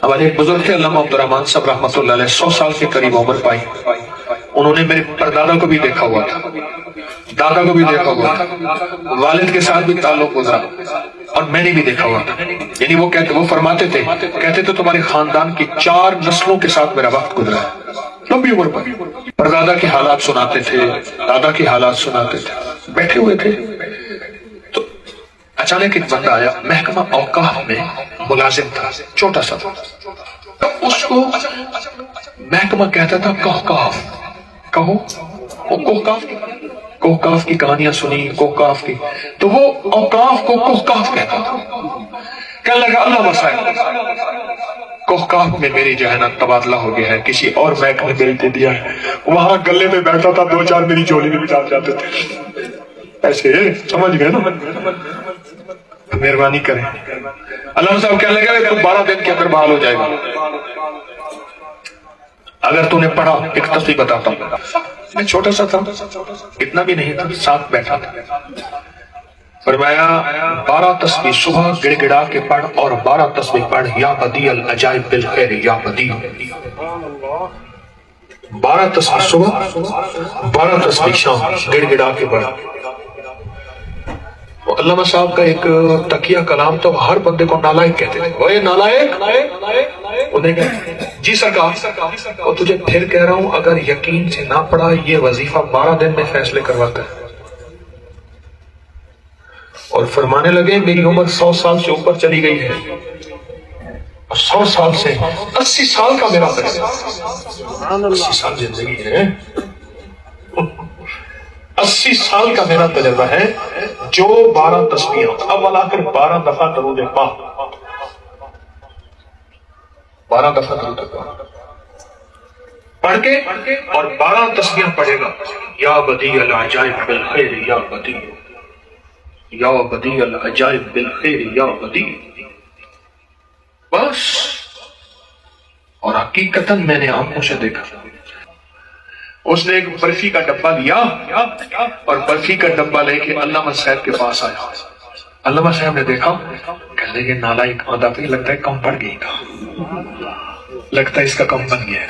ہمارے ایک بزرگ تھے علامہ عبدالرحمن صاحب رحمۃ اللہ علیہ، 100 سال کے قریب عمر پائی. انہوں نے میرے پردادا کو بھی دیکھا ہوا تھا، دادا کو بھی دیکھا ہوا تھا، والد کے ساتھ بھی تعلق گزرا اور میں نے بھی دیکھا ہوا تھا. یعنی وہ فرماتے تھے، کہتے تھے تمہارے خاندان کی 4 نسلوں کے ساتھ میرا وقت گزرا ہے. لمبی عمر پر پردادا کے حالات سناتے تھے، دادا کے حالات سناتے تھے. بیٹھے ہوئے تھے تو اچانک ایک بندہ آیا، محکمہ اوقاف میں ملازم تھا، چھوٹا سا تھا. اس کو محکمہ کہتا تھا کوہکاف، کہو کوہکاف کی کہانیاں سنی، کوہکاف کی، تو وہ اوقاف کو کوہکاف کہتا تھا. کہنے لگا اللہ مسائل، کوہکاف میں میری جو ہے نا تبادلہ ہو گیا ہے، کسی اور محکمے میں دے دیا ہے. وہاں گلے میں بیٹھا تھا، 2-4 میری جولی میں بچا جاتے تھے. ایسے سمجھ گئے نا؟ مہربانی کریں. اللہ صاحب کہنے لگا تو 12 دن کے اندر بحال ہو جائے گا اگر تو نے پڑھا. ایک تصویر بتاتا ہوں، میں چھوٹا سا تھا، اتنا بھی نہیں تھا، ساتھ بیٹھا تھا. فرمایا 12 تسبیح صبح گڑ گڑا کے پڑھ اور 12 تسبیح پڑھ یا بدیع العجائب بالخیر یا بدیع. 12 تسبیح صبح، 12 تسبیح شام، گڑ گڑا کے پڑھ. علامہ صاحب کا ایک تقیہ کلام تو ہر بندے کو نالائق کہتے تھے. وہ نالائق، انہیں کہتے جی سرکار، اور تجھے پھر کہہ رہا ہوں اگر یقین سے نہ پڑھا یہ وظیفہ 12 دن میں فیصلے کرواتا ہے. اور فرمانے لگے میری عمر 100 سال سے اوپر چلی گئی ہے اور 100 سال سے 80 سال کا میرا فیصلہ، 80 سال زندگی ہے، 80 سال کا میرا تجربہ ہے. جو 12 تسبیح اول آخر 12 دفعہ درود پاک، 12 دفعہ درود پاک پڑھ کے اور 12 تسبیح پڑھے گا یا بدیع العجائب بالخیر یا بدیع، یا بدیع العجائب بالخیر یا بدیع. بس. اور حقیقتاً میں نے آنکھوں سے دیکھا. اس نے ایک برفی کا ڈبہ لیا اور برفی کا ڈبہ لے کے علامہ صاحب کے پاس آیا. علامہ صاحب نے دیکھا، کہنے لگے نالائق آدھا پہ لگتا ہے کم پڑ گئی تھا، لگتا ہے اس کا کم بن گیا.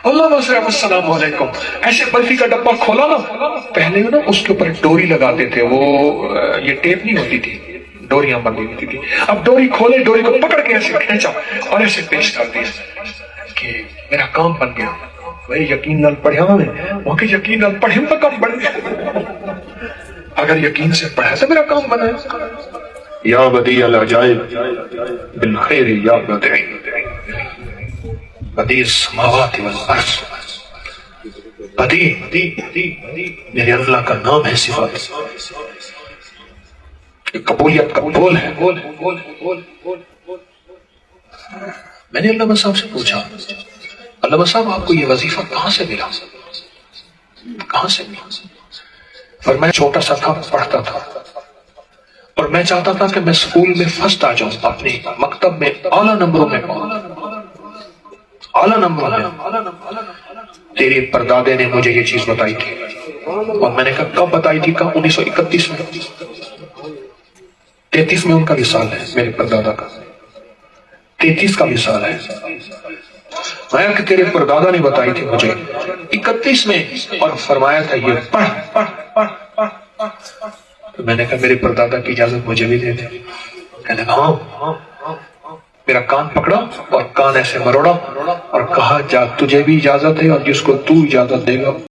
علامہ صاحب السلام علیکم. ایسے برفی کا ڈبہ کھولا نا، پہلے نا اس کے اوپر ڈوری لگاتے تھے، وہ یہ ٹیپ نہیں ہوتی تھی، ڈوریاں بندھی ہوتی تھی. اب ڈوری کھولے، ڈوری کو پکڑ کے ایسے کھینچا اور ایسے پیش کر دیا کہ میرا کام بن گیا. بھائی یقین نال پڑھیا میں وہاں کے یقین نال پڑھے تو کام بن گیا، اگر یقین سے پڑھا تو میرا کام بنا. یا بدیع العجائب بالخیر یا بدیع، بدیع السماوات والارض. بدیع میرے اللہ کا نام ہے، صفات قبولیت کا بول ہے. میں نے علامہ صاحب سے پوچھا، علامہ صاحب آپ کو یہ وظیفہ کہاں سے ملا، کہاں سے ملا؟ فرمایا چھوٹا سا تھا، پڑھتا تھا اور میں چاہتا تھا کہ میں اسکول میں فرسٹ آ جاؤں، اپنے مکتب میں اعلیٰ نمبروں میں پاؤں، اعلیٰ نمبروں میں. تیرے پردادے نے مجھے یہ چیز بتائی تھی. اور میں نے کہا کب بتائی تھی؟ کہا 1931 میں. 33 میں ان کا وصال ہے، میرے پردادا کا 33 کا وصال ہے. میں کہ تیرے پردادا نے بتائی تھی مجھے 31 میں، اور فرمایا تھا یہ پڑھ. تو میں نے کہا میرے پردادا کی اجازت مجھے بھی دے دے. کہنے لگا ہاں. میرا کان پکڑا اور کان ایسے مروڑا اور کہا جا تجھے بھی اجازت ہے اور جس کو تو اجازت دے گا